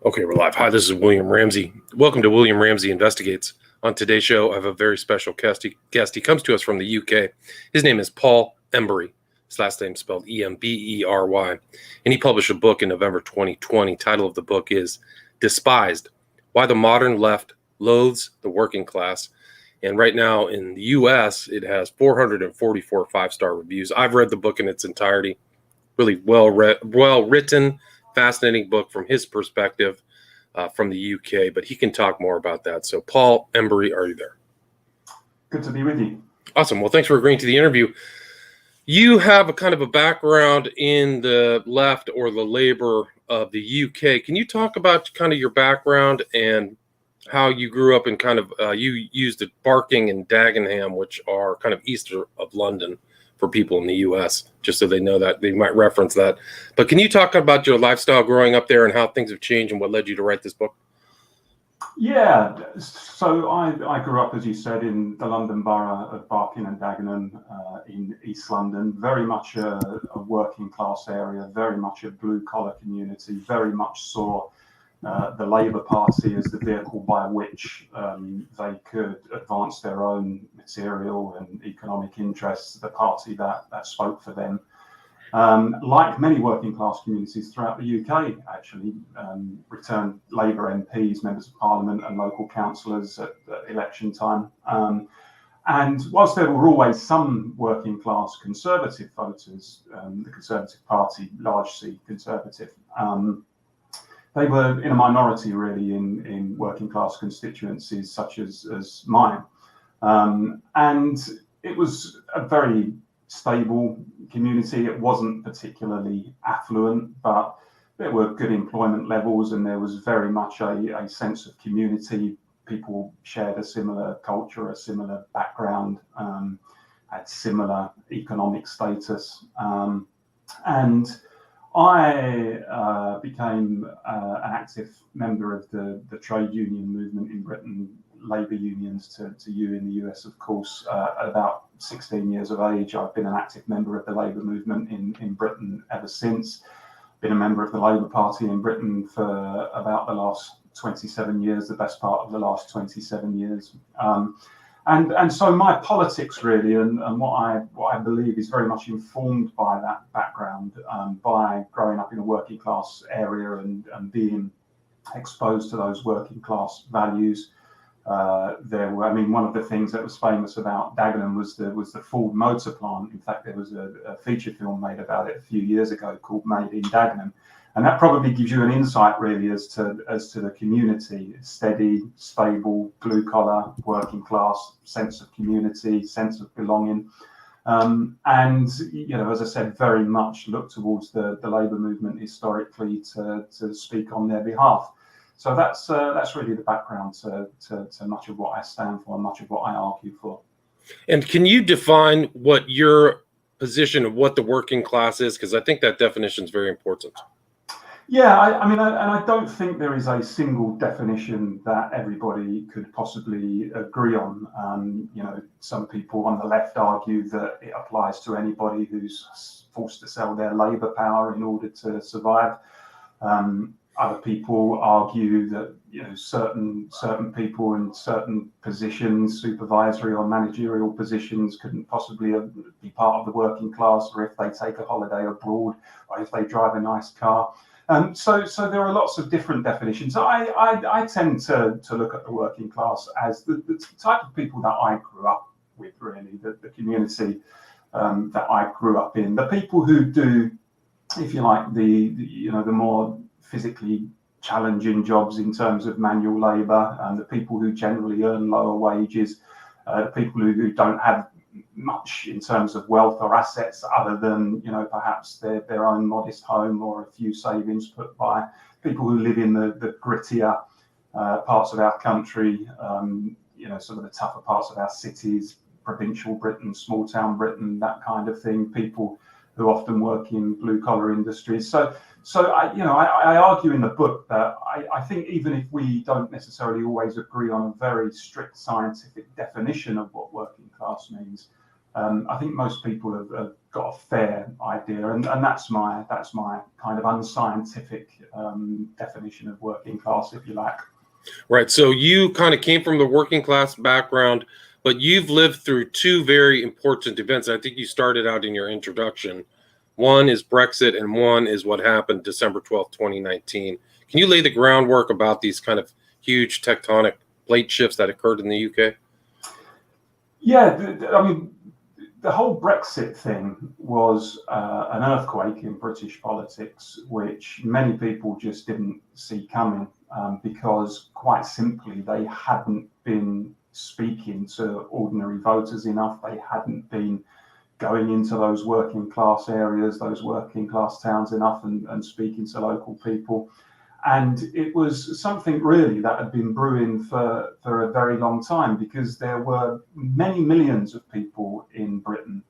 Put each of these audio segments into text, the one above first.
Okay, we're live. Hi, this is William Ramsey. Welcome to William Ramsey Investigates. On today's show, I have a very special guest. He comes to us from the UK. His name is Paul Embery. His last name is spelled E-M-B-E-R-Y. And he published a book in November 2020. Title of the book is Despised: Why the Modern Left Loathes the Working Class. And right now in the US, it has 444 five-star reviews. I've read the book in its entirety. Really well written, fascinating book from his perspective from the UK, but he can talk more about that. So, Paul Embery, are you there? Good to be with you. Awesome. Well, thanks for agreeing to the interview. You have a kind of a background in the left or the Labour of the UK. Can you talk about kind of your background and how you grew up in kind of, you used at Barking and Dagenham, which are kind of east of London, for people in the U.S., just so they know that they might reference that. But can you talk about your lifestyle growing up there and how things have changed and what led you to write this book? Yeah, so I grew up, as you said, in the London borough of Barking and Dagenham in East London, very much a working class area, very much a blue collar community, very much saw the Labour Party as the vehicle by which they could advance their own material and economic interests, the party that spoke for them. Like many working class communities throughout the UK, actually, returned Labour MPs, members of Parliament and local councillors at election time. And whilst there were always some working class Conservative voters, the Conservative Party, large C Conservative, they were in a minority really in working class constituencies such as mine. And it was a very stable community. It wasn't particularly affluent, but there were good employment levels and there was very much a sense of community. People shared a similar culture, a similar background, had similar economic status. And I became an active member of the trade union movement in Britain, labour unions to you in the US, of course. At about 16 years of age, I've been an active member of the labour movement in Britain ever since. Been a member of the Labour Party in Britain for about the last 27 years, the best part of the last 27 years. And so my politics really, and what I believe is very much informed by that background, by growing up in a working class area and being exposed to those working class values. One of the things that was famous about Dagenham was the Ford motor plant. In fact, there was a feature film made about it a few years ago called Made in Dagenham. And that probably gives you an insight really as to the community: steady, stable, blue collar, working class, sense of community, sense of belonging. And as I said, very much look towards the Labour movement historically to speak on their behalf. So that's really the background to much of what I stand for and much of what I argue for. And can you define what your position of what the working class is? Because I think that definition is very important. Yeah, I don't think there is a single definition that everybody could possibly agree on. Some people on the left argue that it applies to anybody who's forced to sell their labour power in order to survive. Other people argue that certain people in certain positions, supervisory or managerial positions, couldn't possibly be part of the working class, or if they take a holiday abroad, or if they drive a nice car. So there are lots of different definitions. I tend to look at the working class as the type of people that I grew up with, really, the community that I grew up in, the people who do, if you like, the more physically challenging jobs in terms of manual labour, and the people who generally earn lower wages, the people who don't have much in terms of wealth or assets other than perhaps their own modest home or a few savings put by, people who live in the grittier parts of our country, some of the tougher parts of our cities, provincial Britain, small town Britain, that kind of thing, people who often work in blue collar industries. So I argue in the book that I think even if we don't necessarily always agree on a very strict scientific definition of what working class means, I think most people have got a fair idea, and that's my kind of unscientific definition of working class, if you like. Right. So you kind of came from the working class background, but you've lived through two very important events. I think you started out in your introduction. One is Brexit, and one is what happened December 12th, 2019. Can you lay the groundwork about these kind of huge tectonic plate shifts that occurred in the UK? Yeah, I mean, the whole Brexit thing was an earthquake in British politics, which many people just didn't see coming, because quite simply they hadn't been speaking to ordinary voters enough. They hadn't been going into those working class areas, those working class towns enough, and speaking to local people. And it was something really that had been brewing for a very long time, because there were many millions of people in Britain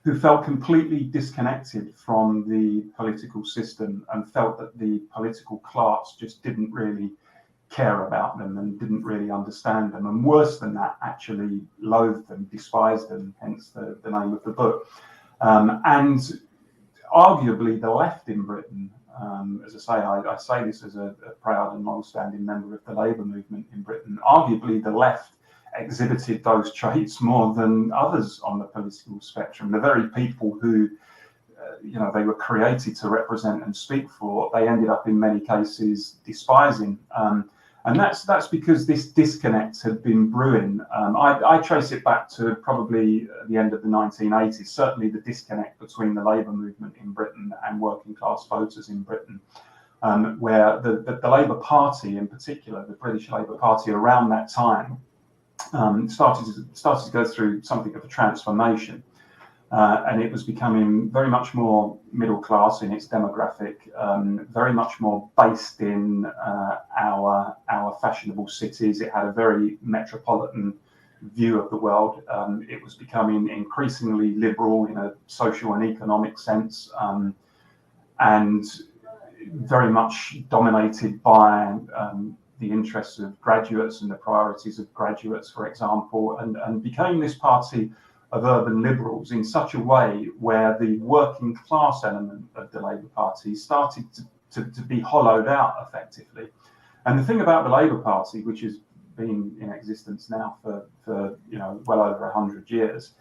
who felt completely disconnected from the political system and felt that the political class just didn't really care about them and didn't really understand them. And worse than that, actually loathed them, despised them, hence the name of the book. And arguably the left in Britain, as I say this as a proud and long-standing member of the Labour movement in Britain, arguably the left exhibited those traits more than others on the political spectrum. The very people who, they were created to represent and speak for, they ended up in many cases despising. And that's because this disconnect had been brewing. I trace it back to probably the end of the 1980s, certainly the disconnect between the Labour movement in Britain and working class voters in Britain, where the Labour Party in particular, the British Labour Party around that time, started to go through something of a transformation. And it was becoming very much more middle class in its demographic, very much more based in our fashionable cities. It had a very metropolitan view of the world. It was becoming increasingly liberal in a social and economic sense, and very much dominated by the interests of graduates and the priorities of graduates, for example, and became this party of urban liberals in such a way where the working class element of the Labour Party started to be hollowed out effectively. And the thing about the Labour Party, which has been in existence now for well over 100 years,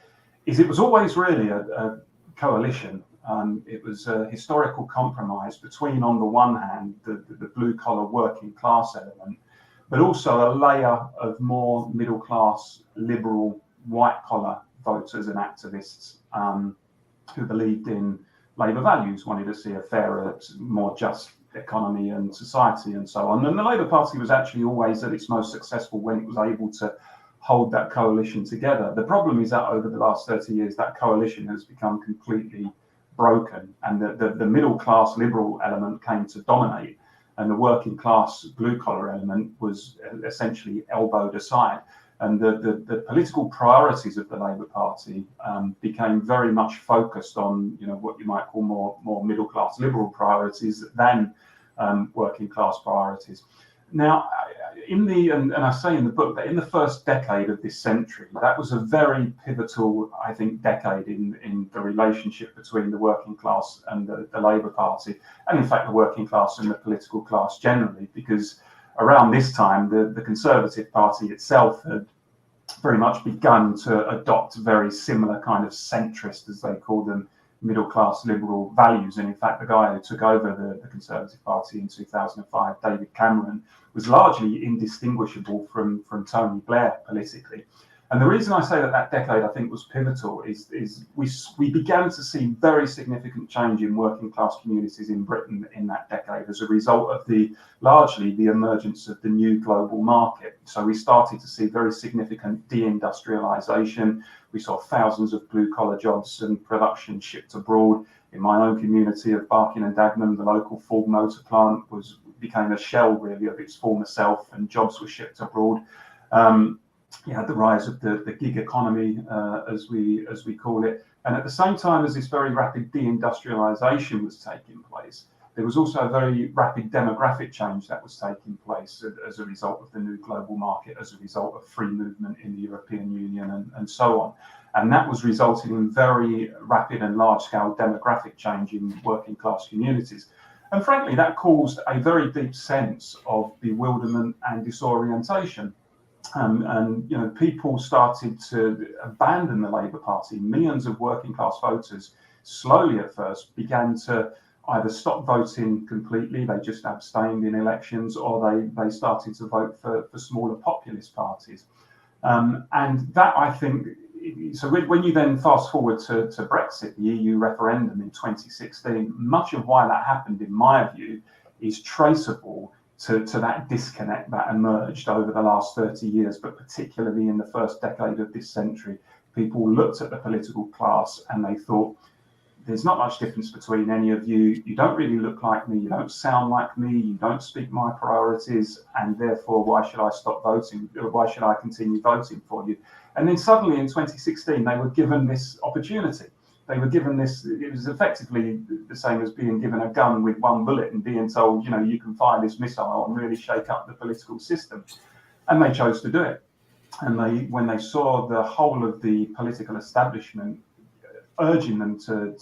is it was always really a coalition. It was a historical compromise between, on the one hand, the blue-collar working class element, but also a layer of more middle-class, liberal, white-collar voters and activists who believed in Labour values, wanted to see a fairer, more just economy and society and so on. And the Labour Party was actually always at its most successful when it was able to hold that coalition together. The problem is that over the last 30 years, that coalition has become completely broken, and the middle class liberal element came to dominate, and the working class blue collar element was essentially elbowed aside. And the political priorities of the Labour Party became very much focused on, what you might call more middle class liberal priorities than working class priorities. Now, and I say in the book that in the first decade of this century, that was a very pivotal, I think, decade in the relationship between the working class and the Labour Party, and in fact the working class and the political class generally, because around this time the Conservative Party itself had very much begun to adopt very similar kind of centrist, as they call them, middle class liberal values. And in fact, the guy who took over the Conservative Party in 2005, David Cameron, was largely indistinguishable from Tony Blair politically. And the reason I say that decade, I think, was pivotal is we began to see very significant change in working class communities in Britain in that decade as a result of largely the emergence of the new global market. So we started to see very significant deindustrialization. We saw thousands of blue-collar jobs and production shipped abroad. In my own community of Barking and Dagenham, the local Ford motor plant became a shell, really, of its former self, and jobs were shipped abroad. You had the rise of the gig economy, as we call it. And at the same time as this very rapid deindustrialization was taking place, there was also a very rapid demographic change that was taking place as a result of the new global market, as a result of free movement in the European Union and so on. And that was resulting in very rapid and large-scale demographic change in working class communities. And frankly, that caused a very deep sense of bewilderment and disorientation. And people started to abandon the Labour Party. Millions of working class voters, slowly at first, began to either stop voting completely, they just abstained in elections, or they started to vote for smaller populist parties. And that, I think, so when you then fast forward to Brexit, the EU referendum in 2016, much of why that happened, in my view, is traceable to that disconnect that emerged over the last 30 years, but particularly in the first decade of this century. People looked at the political class and they thought, there's not much difference between any of you. You don't really look like me. You don't sound like me. You don't speak my priorities. And therefore, why should I stop voting? Why should I continue voting for you? And then suddenly in 2016, they were given this opportunity. They were given this, it was effectively the same as being given a gun with one bullet and being told, you can fire this missile and really shake up the political system. And they chose to do it. And when they saw the whole of the political establishment urging them to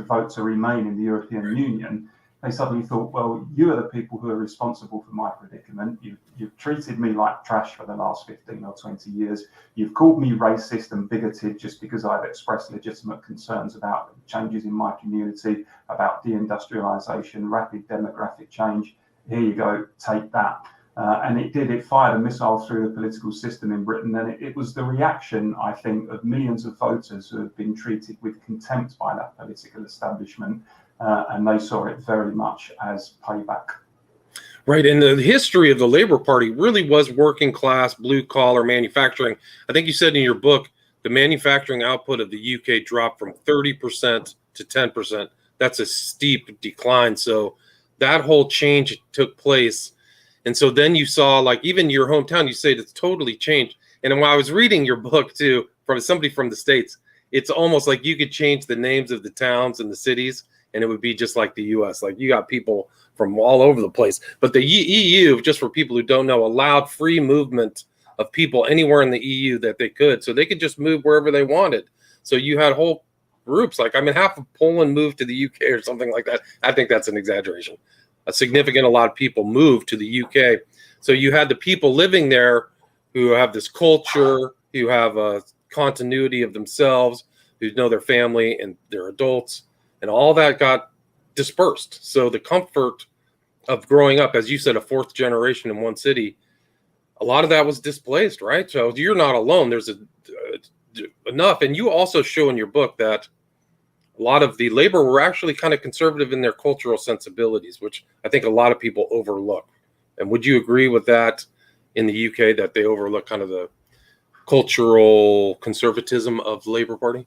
vote to remain in the European Union, they suddenly thought, well, you are the people who are responsible for my predicament. You've treated me like trash for the last 15 or 20 years. You've called me racist and bigoted just because I've expressed legitimate concerns about changes in my community, about deindustrialization, rapid demographic change. Here you go, take that. And it fired a missile through the political system in Britain. And it was the reaction, I think, of millions of voters who have been treated with contempt by that political establishment. And they saw it very much as payback. Right. And the history of the Labour Party really was working class, blue collar manufacturing. I think you said in your book, the manufacturing output of the UK dropped from 30% to 10%. That's a steep decline. So that whole change took place. And so then you saw, like, even your hometown, you say it's totally changed. And when I was reading your book, too, from somebody from the States, it's almost like you could change the names of the towns and the cities, and it would be just like the U.S. Like, you got people from all over the place. But the EU, just for people who don't know, allowed free movement of people anywhere in the EU that they could. So they could just move wherever they wanted. So you had whole groups. Like, half of Poland moved to the UK or something like that. I think that's an exaggeration. A lot of people moved to the UK. So you had the people living there who have this culture, who have a continuity of themselves, who know their family and their adults, and all that got dispersed. So the comfort of growing up, as you said, a fourth generation in one city, a lot of that was displaced, right? So you're not alone. There's enough. And you also show in your book that a lot of the Labour were actually kind of conservative in their cultural sensibilities, which I think a lot of people overlook. And would you agree with that in the UK, that they overlook kind of the cultural conservatism of the Labour Party?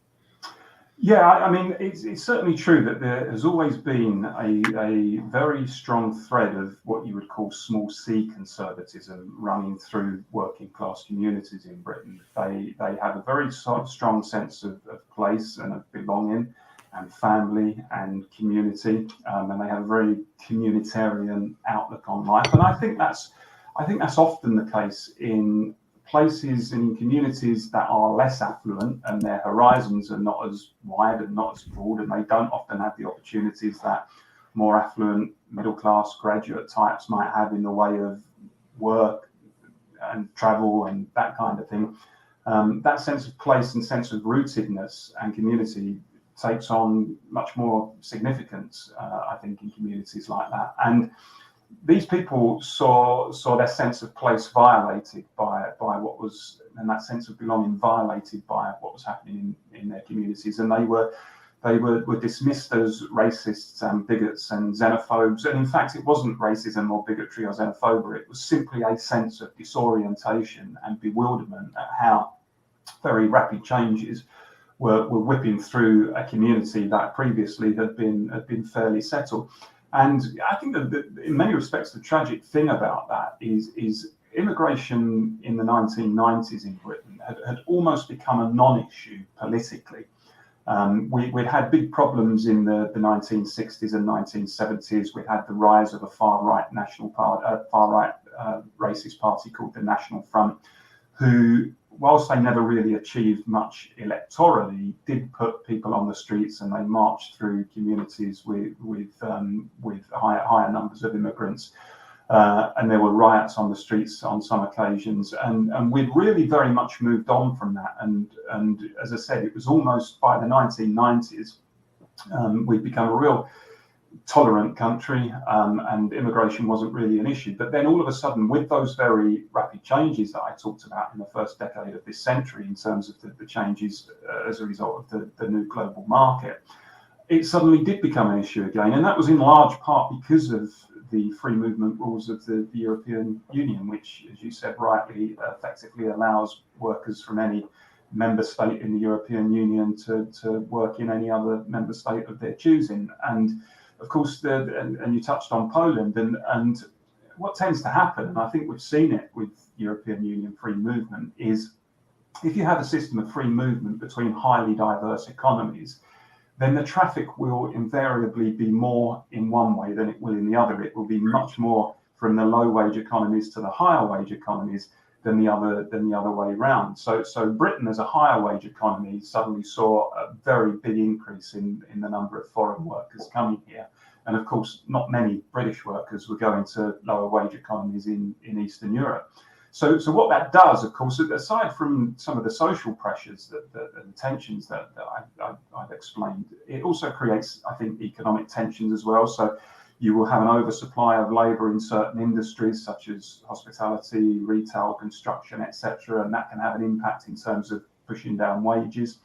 Yeah, it's certainly true that there has always been a very strong thread of what you would call small c conservatism running through working class communities in Britain. They have a very strong sense of place and of belonging and family and community, and they have a very communitarian outlook on life. And I think that's often the case in places and in communities that are less affluent, and their horizons are not as wide and not as broad, and they don't often have the opportunities that more affluent middle class graduate types might have in the way of work and travel and that kind of thing. That sense of place and sense of rootedness and community takes on much more significance, I think, in communities like that. And these people saw their sense of place violated by what was, and that sense of belonging violated by what was happening in their communities. And they were dismissed as racists and bigots and xenophobes. And in fact, it wasn't racism or bigotry or xenophobia. It was simply a sense of disorientation and bewilderment at how very rapid changes were whipping through a community that previously had been fairly settled. And I think that in many respects, the tragic thing about that is immigration in the 1990s in Britain had almost become a non-issue politically. We'd had big problems in the 1960s and 1970s. We'd had the rise of a far-right racist party called the National Front, who, whilst they never really achieved much electorally, did put people on the streets, and they marched through communities with higher numbers of immigrants. And there were riots on the streets on some occasions, and we'd really very much moved on from that. And as I said, it was almost by the 1990s, we'd become a real tolerant country, and immigration wasn't really an issue. But then all of a sudden, with those very rapid changes that I talked about in the first decade of this century, in terms of the changes as a result of the new global market, it suddenly did become an issue again. And that was in large part because of the free movement rules of the European Union, which, as you said rightly, effectively allows workers from any member state in the European Union to work in any other member state of their choosing. And of course, and you touched on Poland, and what tends to happen, and I think we've seen it with European Union free movement, is if you have a system of free movement between highly diverse economies, then the traffic will invariably be more in one way than it will in the other. It will be much more from the low wage economies to the higher wage economies than the other way around. So Britain, as a higher wage economy, suddenly saw a very big increase in the number of foreign workers coming here. And of course, not many British workers were going to lower wage economies in Eastern Europe. So what that does, of course, aside from some of the social pressures and tensions that I've explained, it also creates, I think, economic tensions as well. So you will have an oversupply of labour in certain industries, such as hospitality, retail, construction, etc., and that can have an impact in terms of pushing down wages.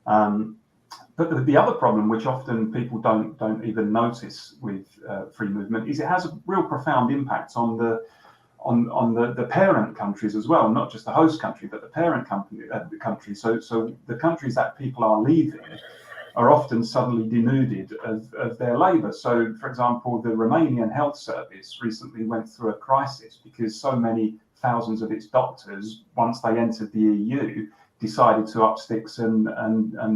But the other problem, which often people don't even notice with free movement, is it has a real profound impact on the parent countries as well, not just the host country, but the parent country. So the countries that people are leaving are often suddenly denuded of their labour. So, for example, the Romanian health service recently went through a crisis because so many thousands of its doctors, once they entered the EU, decided to up sticks and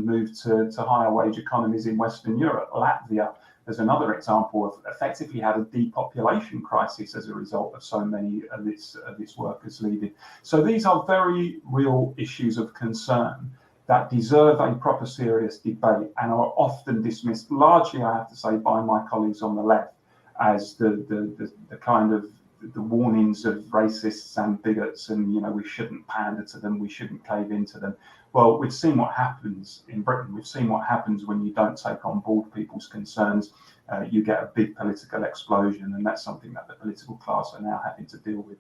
move to higher wage economies in Western Europe. Latvia, as another example, of effectively had a depopulation crisis as a result of so many of its workers leaving. So these are very real issues of concern that deserve a proper serious debate and are often dismissed, largely, I have to say, by my colleagues on the left as the kind of the warnings of racists and bigots, and we shouldn't pander to them, we shouldn't cave into them. Well, we've seen what happens in Britain. We've seen what happens when you don't take on board people's concerns. You get a big political explosion, and that's something that the political class are now having to deal with.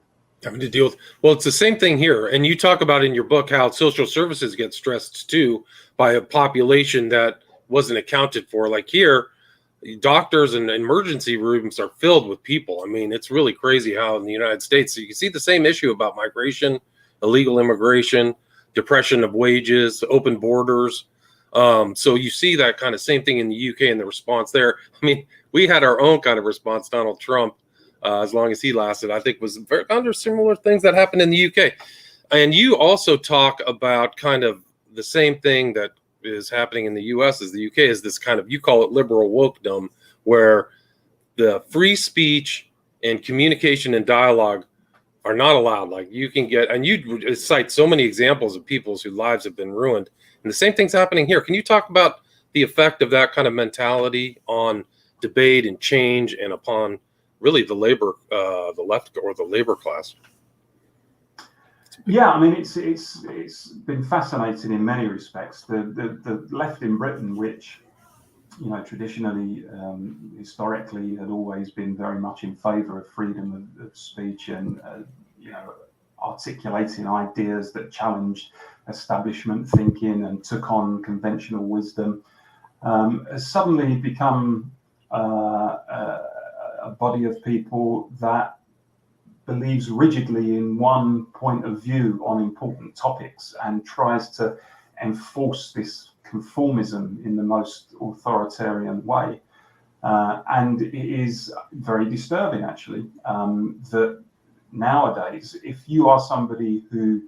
Well, it's the same thing here. And you talk about in your book how social services get stressed too by a population that wasn't accounted for. Like here, doctors and emergency rooms are filled with people. I mean, it's really crazy how in the United States, you can see the same issue about migration, illegal immigration, depression of wages, open borders. So you see that kind of same thing in the UK and the response there. I mean, we had our own kind of response. Donald Trump, as long as he lasted, I think was very under similar things that happened in the UK. And you also talk about kind of the same thing that is happening in the US as the UK, is this kind of, you call it liberal wokedom, where the free speech and communication and dialogue are not allowed. Like you can get, and you cite so many examples of people whose lives have been ruined. And the same thing's happening here. Can you talk about the effect of that kind of mentality on debate and change and upon really the labor, the left or the labor class? Yeah, I mean, it's been fascinating in many respects. The left in Britain, which traditionally, historically, had always been very much in favour of freedom of speech and articulating ideas that challenged establishment thinking and took on conventional wisdom, has suddenly become a body of people that believes rigidly in one point of view on important topics and tries to enforce this conformism in the most authoritarian way. And it is very disturbing, actually, that nowadays, if you are somebody who,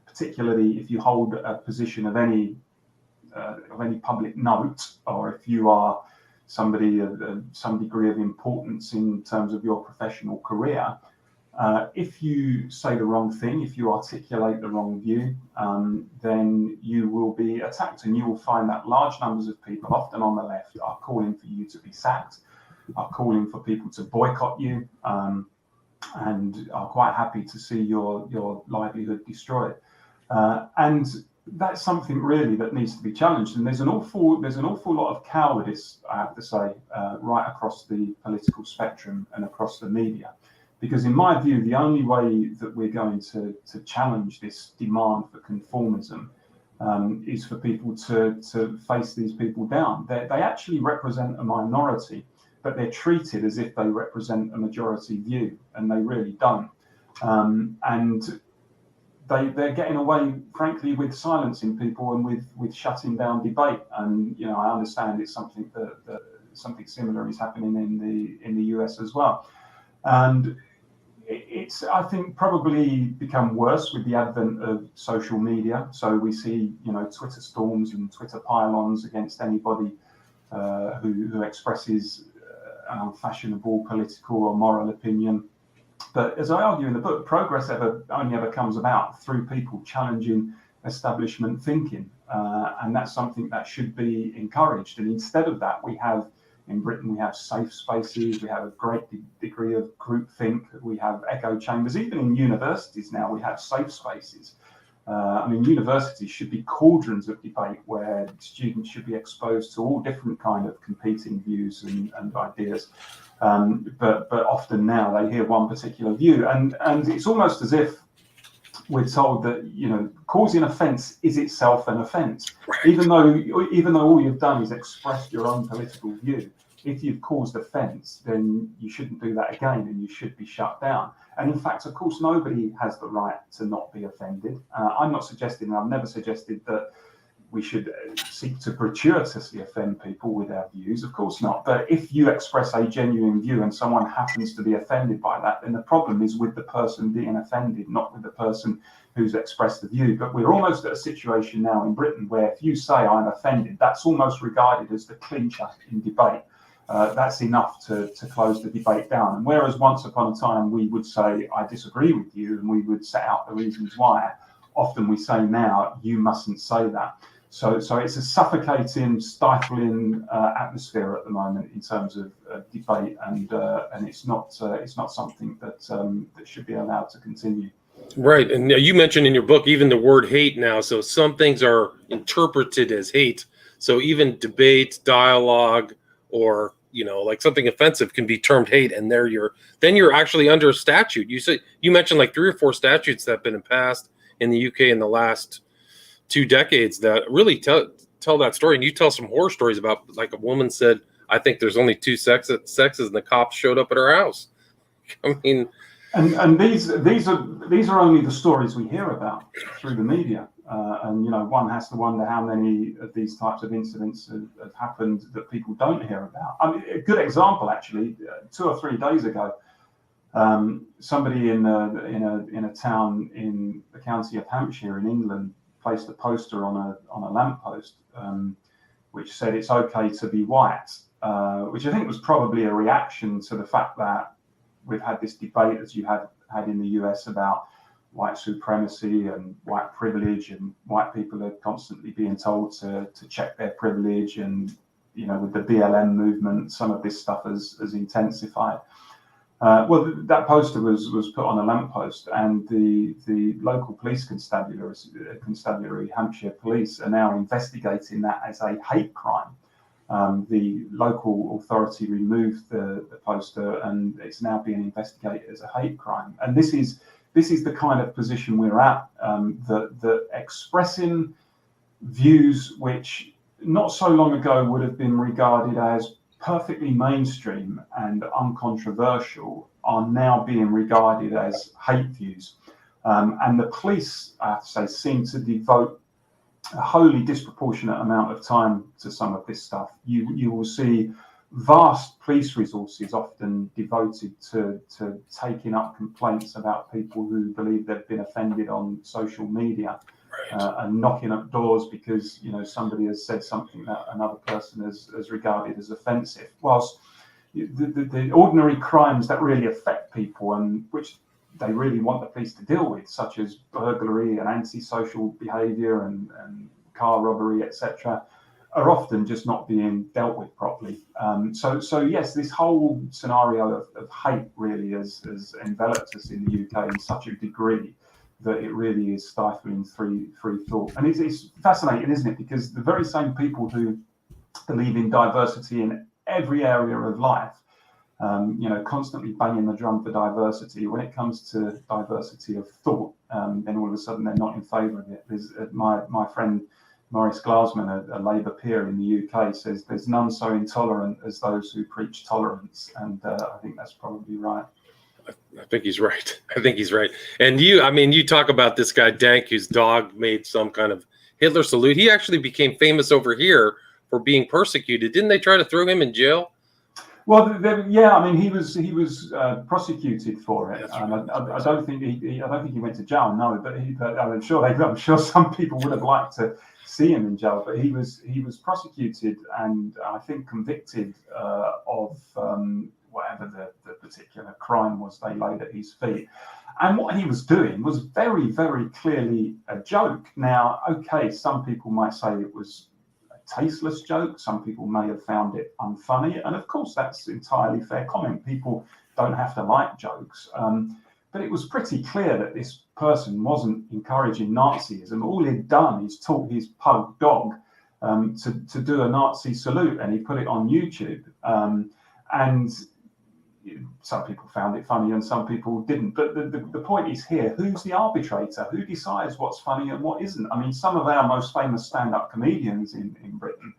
particularly if you hold a position of any of any public note, or if you are somebody of some degree of importance in terms of your professional career, if you say the wrong thing, if you articulate the wrong view, then you will be attacked, and you will find that large numbers of people, often on the left, are calling for you to be sacked, are calling for people to boycott you, and are quite happy to see your livelihood destroyed. And that's something really that needs to be challenged. And there's an awful lot of cowardice, I have to say, right across the political spectrum and across the media. Because in my view, the only way that we're going to challenge this demand for conformism is for people to face these people down. They actually represent a minority, but they're treated as if they represent a majority view, and they really don't. And they're getting away, frankly, with silencing people and with shutting down debate. And I understand it's something that something similar is happening in the US as well. And it's, I think, probably become worse with the advent of social media. So we see, Twitter storms and Twitter pylons against anybody who expresses an unfashionable political or moral opinion. But as I argue in the book, progress only ever comes about through people challenging establishment thinking. And that's something that should be encouraged. And instead of that, in Britain, we have safe spaces, we have a great degree of groupthink, we have echo chambers. Even in universities now, we have safe spaces. Universities should be cauldrons of debate where students should be exposed to all different kind of competing views and ideas. But often now they hear one particular view, and it's almost as if we're told that causing offence is itself an offence, even though all you've done is expressed your own political view. If you've caused offence, then you shouldn't do that again, and you should be shut down. And in fact, of course, nobody has the right to not be offended. I'm not suggesting, and I've never suggested that we should seek to gratuitously offend people with our views. Of course not. But if you express a genuine view and someone happens to be offended by that, then the problem is with the person being offended, not with the person who's expressed the view. But we're almost at a situation now in Britain where if you say I'm offended, that's almost regarded as the clincher in debate. That's enough to close the debate down. And whereas once upon a time we would say, I disagree with you, and we would set out the reasons why, often we say now, you mustn't say that. So it's a suffocating, stifling atmosphere at the moment in terms of debate, and it's not something that should be allowed to continue. Right, and you mentioned in your book even the word hate now. So some things are interpreted as hate. So even debate, dialogue, or like something offensive can be termed hate, and then you're actually under a statute. You mentioned like 3 or 4 statutes that have been passed in the UK in the last 2 decades that really tell that story. And you tell some horror stories about, like, a woman said, I think there's only 2 sexes, and the cops showed up at her house. I mean, and these are only the stories we hear about through the media. And one has to wonder how many of these types of incidents have happened that people don't hear about. I mean, a good example, actually, 2 or 3 days ago, somebody in a town in the county of Hampshire in England placed a poster on a lamppost, which said it's okay to be white, which I think was probably a reaction to the fact that we've had this debate, as you had in the US, about white supremacy and white privilege, and white people are constantly being told to check their privilege, and with the BLM movement, some of this stuff has intensified. Well, that poster was put on a lamppost, and the local police constabulary, Hampshire Police, are now investigating that as a hate crime. The local authority removed the poster, and it's now being investigated as a hate crime. And this is the kind of position we're at, that expressing views which not so long ago would have been regarded as perfectly mainstream and uncontroversial are now being regarded as hate views. And the police, I have to say, seem to devote a wholly disproportionate amount of time to some of this stuff. You will see vast police resources often devoted to taking up complaints about people who believe they've been offended on social media. and knocking up doors because somebody has said something that another person has regarded as offensive. Whilst the ordinary crimes that really affect people and which they really want the police to deal with, such as burglary and antisocial behaviour and car robbery, etc., are often just not being dealt with properly. So yes, this whole scenario of hate really has enveloped us in the UK in such a degree that it really is stifling free thought. And it's fascinating, isn't it? Because the very same people who believe in diversity in every area of life, constantly banging the drum for diversity, when it comes to diversity of thought, then all of a sudden they're not in favour of it. There's my friend Maurice Glasman, a Labour peer in the UK, says there's none so intolerant as those who preach tolerance, and I think that's probably right. I think he's right. And you talk about this guy Dank, whose dog made some kind of Hitler salute. He actually became famous over here for being persecuted. Didn't they try to throw him in jail? Well, he was prosecuted for it. I don't think he went to jail. No, but I'm sure some people would have liked to see him in jail. But he was prosecuted and I think convicted of whatever the particular crime was they laid at his feet. And what he was doing was very, very clearly a joke. Now, okay, some people might say it was a tasteless joke. Some people may have found it unfunny. And of course, that's entirely fair comment. People don't have to like jokes. But it was pretty clear that this person wasn't encouraging Nazism. All he'd done is taught his pug dog to do a Nazi salute, and he put it on YouTube. And some people found it funny and some people didn't. But the point is here, who's the arbitrator? Who decides what's funny and what isn't? I mean, some of our most famous stand-up comedians in Britain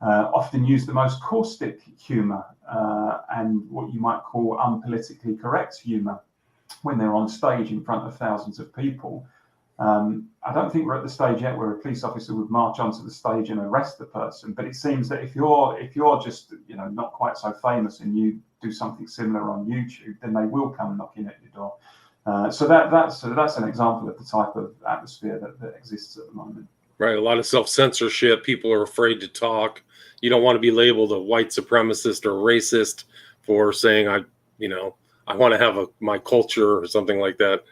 often use the most caustic humour and what you might call unpolitically correct humour when they're on stage in front of thousands of people. I don't think we're at the stage yet where a police officer would march onto the stage and arrest the person. But it seems that if you're just not quite so famous and you do something similar on YouTube, then they will come knocking at your door. So that's an example of the type of atmosphere that exists at the moment. Right, a lot of self-censorship. People are afraid to talk. You don't want to be labeled a white supremacist or racist for saying I want to have my culture or something like that.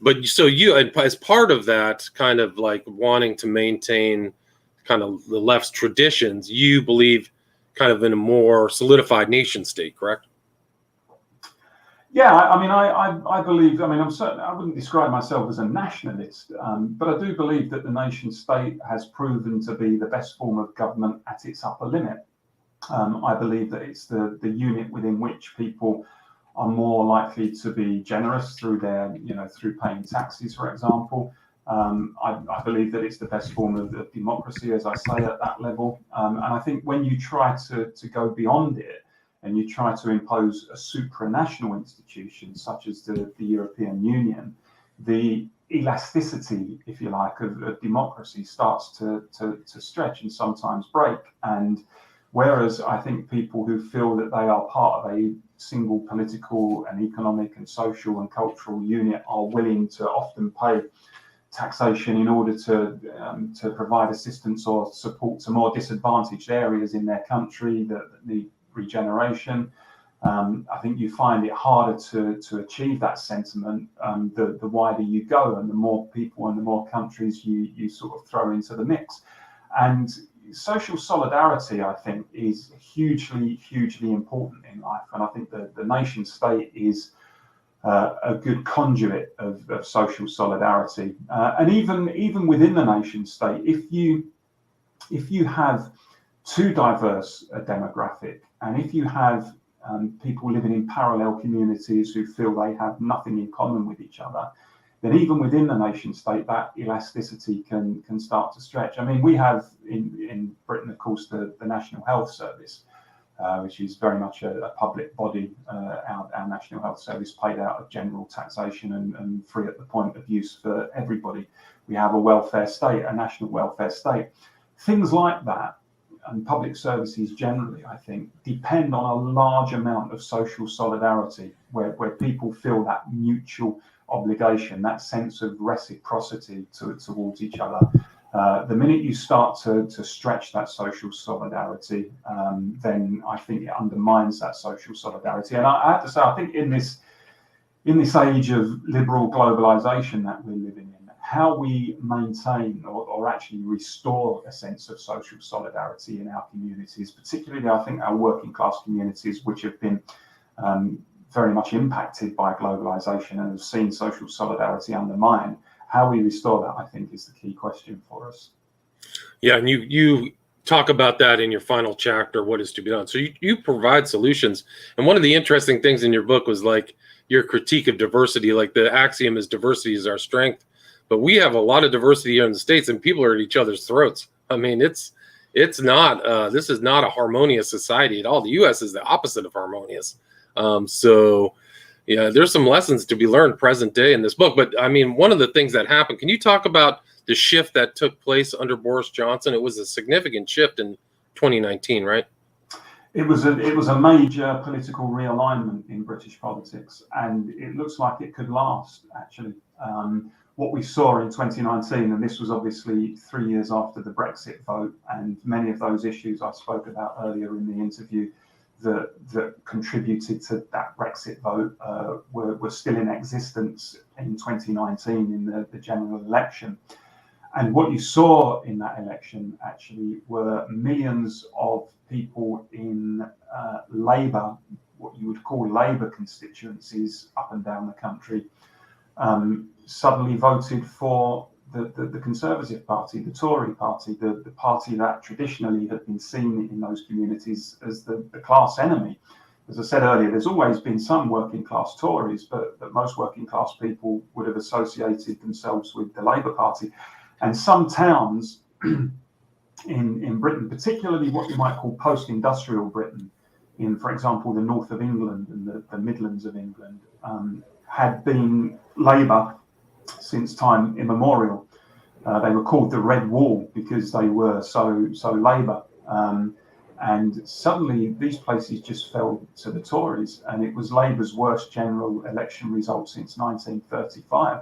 But so you, as part of that kind of like wanting to maintain kind of the left's traditions, you believe kind of in a more solidified nation state, correct? Yeah, I believe, I'm certain, I wouldn't describe myself as a nationalist, but I do believe that the nation state has proven to be the best form of government at its upper limit. I believe that it's the unit within which people are more likely to be generous through through paying taxes, for example. I believe that it's the best form of democracy, as I say, at that level. And I think when you try to go beyond it and you try to impose a supranational institution such as the European Union, the elasticity, if you like, of democracy starts to stretch and sometimes break. And whereas I think people who feel that they are part of a single political and economic and social and cultural unit are willing to often pay taxation in order to provide assistance or support to more disadvantaged areas in their country that need regeneration. I think you find it harder to achieve that sentiment the wider you go and the more people and the more countries you sort of throw into the mix. And social solidarity, I think, is hugely, hugely important in life. And I think the nation state is a good conduit of social solidarity. And even within the nation state, if you have too diverse a demographic, and if you have people living in parallel communities who feel they have nothing in common with each other, then even within the nation state, that elasticity can start to stretch. I mean, we have in Britain, of course, the National Health Service, which is very much a public body. Our National Health Service paid out of general taxation and free at the point of use for everybody. We have a welfare state, a national welfare state. Things like that public services generally, I think, depend on a large amount of social solidarity, where people feel that mutual obligation, that sense of reciprocity towards each other. The minute you start to stretch that social solidarity, then I think it undermines that social solidarity. And I have to say, I think in this age of liberal globalization that we're living in, how we maintain or actually restore a sense of social solidarity in our communities, particularly I think our working class communities, which have been very much impacted by globalization and have seen social solidarity undermined, how we restore that, I think, is the key question for us. Yeah, and you talk about that in your final chapter, what is to be done. So you provide solutions. And one of the interesting things in your book was like your critique of diversity. Like the axiom is diversity is our strength. But we have a lot of diversity here in the States, and people are at each other's throats. I mean, it's not this is not a harmonious society at all. The U.S. is the opposite of harmonious. So yeah, there's some lessons to be learned present day in this book. But I mean, one of the things that happened, can you talk about the shift that took place under Boris Johnson? It was a significant shift in 2019, right? It was a major political realignment in British politics, and it looks like it could last, actually. What we saw in 2019, and this was obviously 3 years after the Brexit vote, and many of those issues I spoke about earlier in the interview that contributed to that Brexit vote were still in existence in 2019 in the general election. And what you saw in that election actually were millions of people in Labour, what you would call Labour constituencies up and down the country, suddenly voted for the Conservative Party, the Tory party, the party that traditionally had been seen in those communities as the class enemy. As I said earlier, there's always been some working class Tories, but most working class people would have associated themselves with the Labour Party. And some towns in Britain, particularly what you might call post-industrial Britain, in, for example, the north of England and the Midlands of England, had been Labour since time immemorial. They were called the Red Wall because they were so Labour. And suddenly these places just fell to the Tories, and it was Labour's worst general election result since 1935.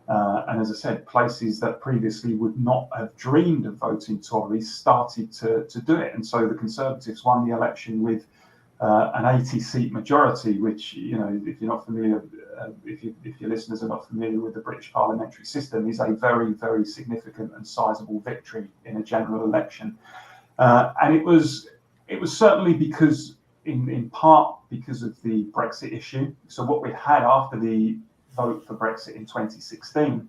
And as I said, places that previously would not have dreamed of voting Tories started to do it. And so the Conservatives won the election with an 80-seat majority, which, you know, if you're not familiar, if your listeners are not familiar with the British parliamentary system, is a very, very significant and sizable victory in a general election. And it was certainly because, in part, because of the Brexit issue. So what we had after the vote for Brexit in 2016,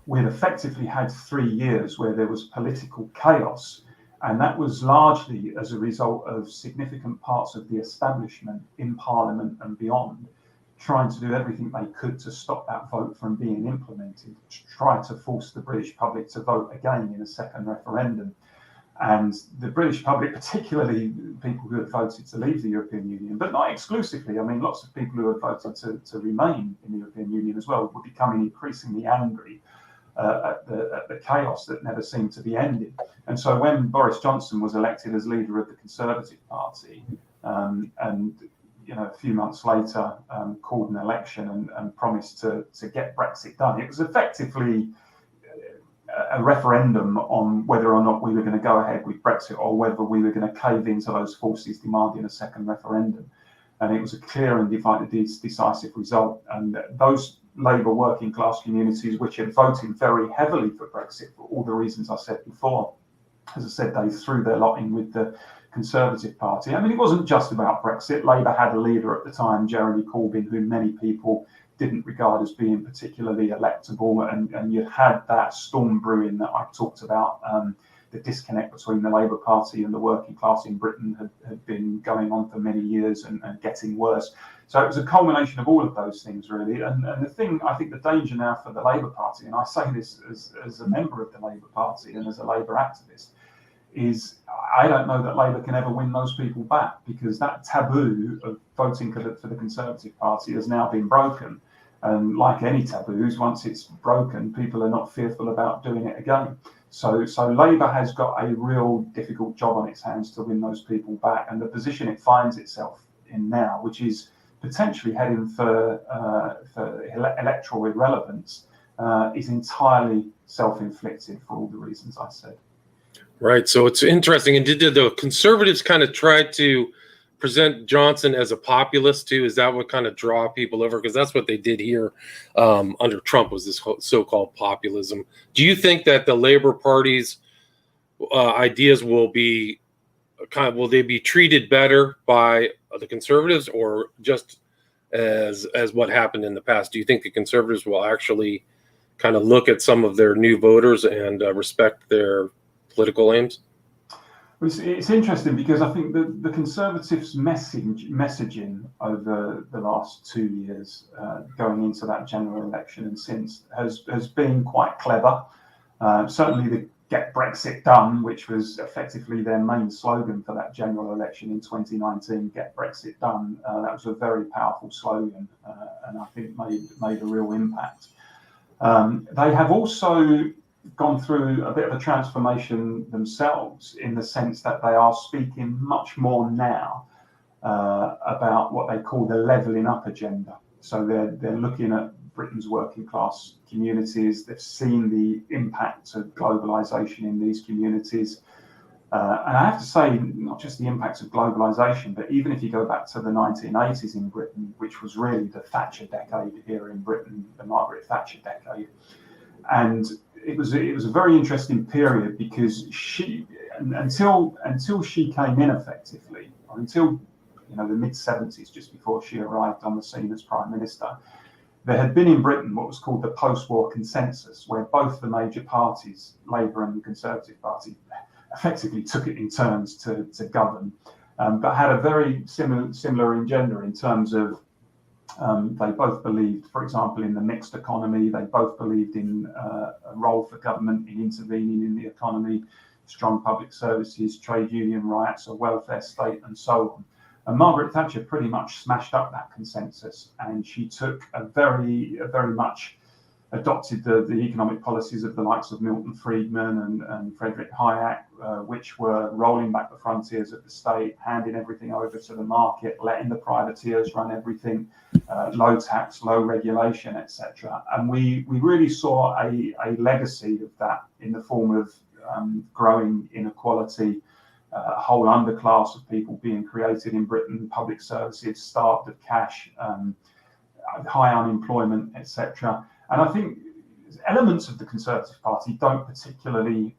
we'd effectively had 3 years where there was political chaos. And that was largely as a result of significant parts of the establishment in Parliament and beyond trying to do everything they could to stop that vote from being implemented, to try to force the British public to vote again in a second referendum. And the British public, particularly people who had voted to leave the European Union, but not exclusively, I mean, lots of people who had voted to remain in the European Union as well, were becoming increasingly angry at the chaos that never seemed to be ending. And so when Boris Johnson was elected as leader of the Conservative Party, and a few months later called an election and promised to get Brexit done, it was effectively a referendum on whether or not we were going to go ahead with Brexit or whether we were going to cave into those forces demanding a second referendum. And it was a clear and decisive result. And those Labour working class communities, which had voted very heavily for Brexit for all the reasons I said before, as I said, they threw their lot in with the Conservative Party. I mean, it wasn't just about Brexit. Labour had a leader at the time, Jeremy Corbyn, who many people didn't regard as being particularly electable, and you had that storm brewing that I talked about. The disconnect between the Labour Party and the working class in Britain had been going on for many years and getting worse. So it was a culmination of all of those things, really. And the thing, I think the danger now for the Labour Party, and I say this as a member of the Labour Party and as a Labour activist, is I don't know that Labour can ever win those people back, because that taboo of voting for the Conservative Party has now been broken. And like any taboos, once it's broken, people are not fearful about doing it again. So Labour has got a real difficult job on its hands to win those people back. And the position it finds itself in now, which is potentially heading for electoral irrelevance, is entirely self-inflicted for all the reasons I said. Right. So it's interesting. And did the Conservatives kind of try to present Johnson as a populist too? Is that what kind of draw people over? Because that's what they did here under Trump, was this so-called populism. Do you think that the Labor Party's ideas will be will they be treated better by the Conservatives, or just as what happened in the past? Do you think the Conservatives will actually kind of look at some of their new voters and respect their political aims? It's interesting because I think the Conservatives' messaging over the last 2 years, going into that general election and since, has been quite clever. Certainly the Get Brexit Done, which was effectively their main slogan for that general election in 2019, Get Brexit Done, that was a very powerful slogan, and I think made a real impact. They have also gone through a bit of a transformation themselves, in the sense that they are speaking much more now about what they call the levelling up agenda. So they're looking at Britain's working class communities. They've seen the impact of globalisation in these communities. And I have to say, not just the impacts of globalisation, but even if you go back to the 1980s in Britain, which was really the Thatcher decade here in Britain, the Margaret Thatcher decade. And it was a very interesting period, because she, until she came in effectively, or until the mid-70s, just before she arrived on the scene as Prime Minister, there had been in Britain what was called the post-war consensus, where both the major parties, Labour and the Conservative Party, effectively took it in turns to govern, but had a very similar agenda in terms of they both believed, for example, in the mixed economy. They both believed in a role for government in intervening in the economy, strong public services, trade union rights, a welfare state, and so on. And Margaret Thatcher pretty much smashed up that consensus, and she took very much adopted the economic policies of the likes of Milton Friedman and Frederick Hayek, which were rolling back the frontiers of the state, handing everything over to the market, letting the privateers run everything, low tax, low regulation, etc. And we really saw a legacy of that in the form of growing inequality, a whole underclass of people being created in Britain, public services starved of cash, high unemployment, etc. And I think elements of the Conservative Party don't particularly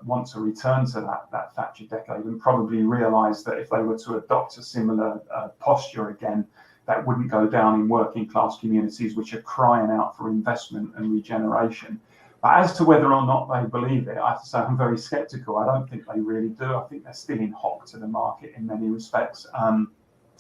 want to return to that Thatcher decade, and probably realise that if they were to adopt a similar posture again, that wouldn't go down in working class communities, which are crying out for investment and regeneration. But as to whether or not they believe it, I have to say I'm very sceptical. I don't think they really do. I think they're still in hock to the market in many respects.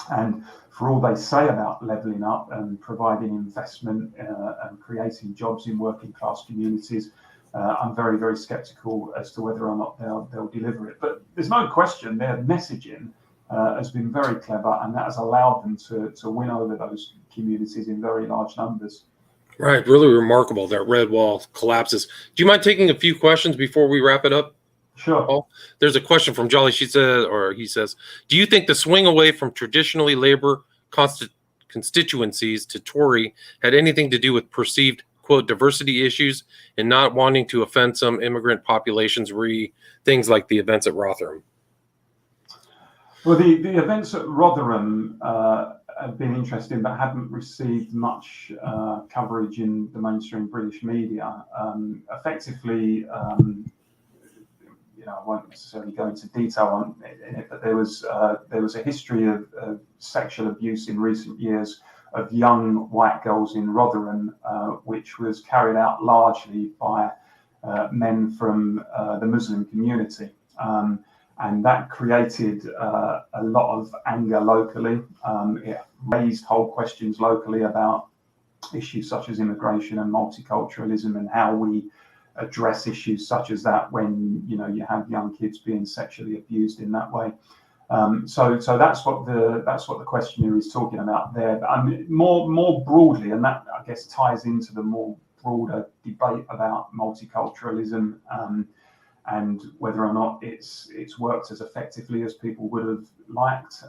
And for all they say about levelling up and providing investment and creating jobs in working class communities, I'm very, very sceptical as to whether or not they'll deliver it. But there's no question their messaging has been very clever, and that has allowed them to win over those communities in very large numbers. Right. Really remarkable that red wall collapses. Do you mind taking a few questions before we wrap it up? Sure. Paul? There's a question from Jolly. He says, do you think the swing away from traditionally Labour constituencies to Tory had anything to do with perceived, quote, diversity issues and not wanting to offend some immigrant populations, things like the events at Rotherham? Well, the events at Rotherham have been interesting, but haven't received much coverage in the mainstream British media. Effectively, I won't necessarily go into detail on it, but there was a history of sexual abuse in recent years of young white girls in Rotherham, which was carried out largely by men from the Muslim community. And that created a lot of anger locally. It raised whole questions locally about issues such as immigration and multiculturalism, and how we address issues such as that when you have young kids being sexually abused in that way. So that's what the questionnaire is talking about there. But I mean, more broadly, and that I guess ties into the more broader debate about multiculturalism, and whether or not it's worked as effectively as people would have liked.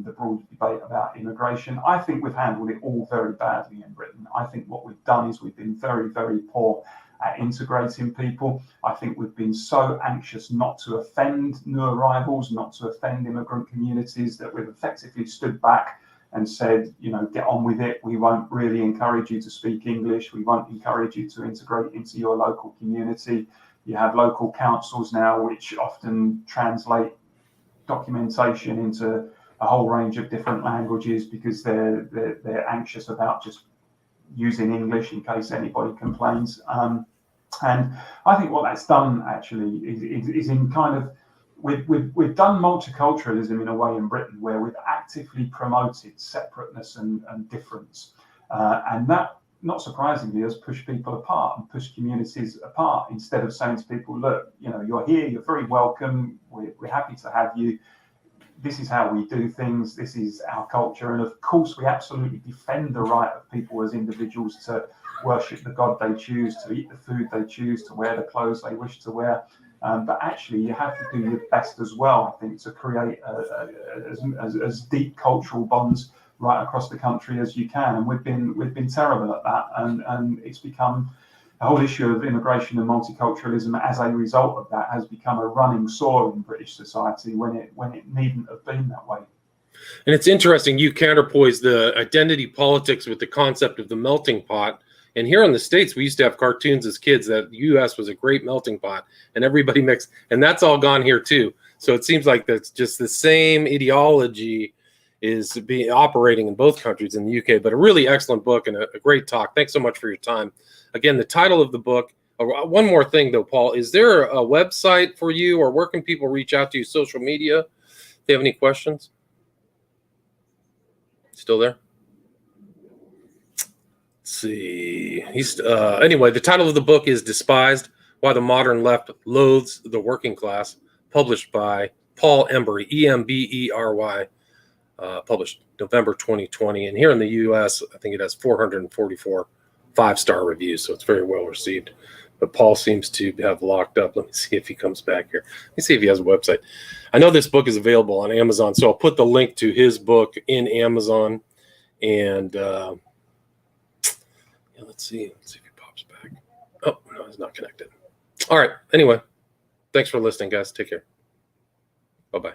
The broad debate about immigration. I think we've handled it all very badly in Britain. I think what we've done is we've been very, very poor at integrating people. I think we've been so anxious not to offend new arrivals, not to offend immigrant communities, that we've effectively stood back and said, get on with it. We won't really encourage you to speak English. We won't encourage you to integrate into your local community. You have local councils now which often translate documentation into a whole range of different languages because they're anxious about just using English in case anybody complains. And I think what that's done actually is in kind of, we've done multiculturalism in a way in Britain where we've actively promoted separateness and difference. And that, not surprisingly, has pushed people apart and pushed communities apart, instead of saying to people, look, you're here, you're very welcome, we're happy to have you. This is how we do things. This is our culture. And of course, we absolutely defend the right of people as individuals to worship the God they choose, to eat the food they choose, to wear the clothes they wish to wear. But actually, you have to do your best as well, I think, to create as deep cultural bonds right across the country as you can. And we've been terrible at that. And it's become the whole issue of immigration and multiculturalism, as a result of that, has become a running sore in British society when it needn't have been that way. And it's interesting, you counterpoise the identity politics with the concept of the melting pot. And here in the States, we used to have cartoons as kids that the U.S. was a great melting pot and everybody mixed. And that's all gone here, too. So it seems like that's just the same ideology is being operating in both countries in the UK. But a really excellent book and a great talk. Thanks so much for your time. Again, the title of the book. One more thing, though, Paul. Is there a website for you, or where can people reach out to you, social media, if they have any questions? Still there? Let's see. Anyway, the title of the book is Despised, Why the Modern Left Loathes the Working Class, published by Paul Embery, Embery, published November 2020. And here in the U.S., I think it has 444 5-star reviews, so it's very well received. But Paul seems to have locked up. Let me see if he comes back here. Let me see if he has a website. I know this book is available on Amazon, so I'll put the link to his book in Amazon. And let's see if he pops back. Oh, no, he's not connected. All right. Anyway, thanks for listening, guys. Take care. Bye-bye.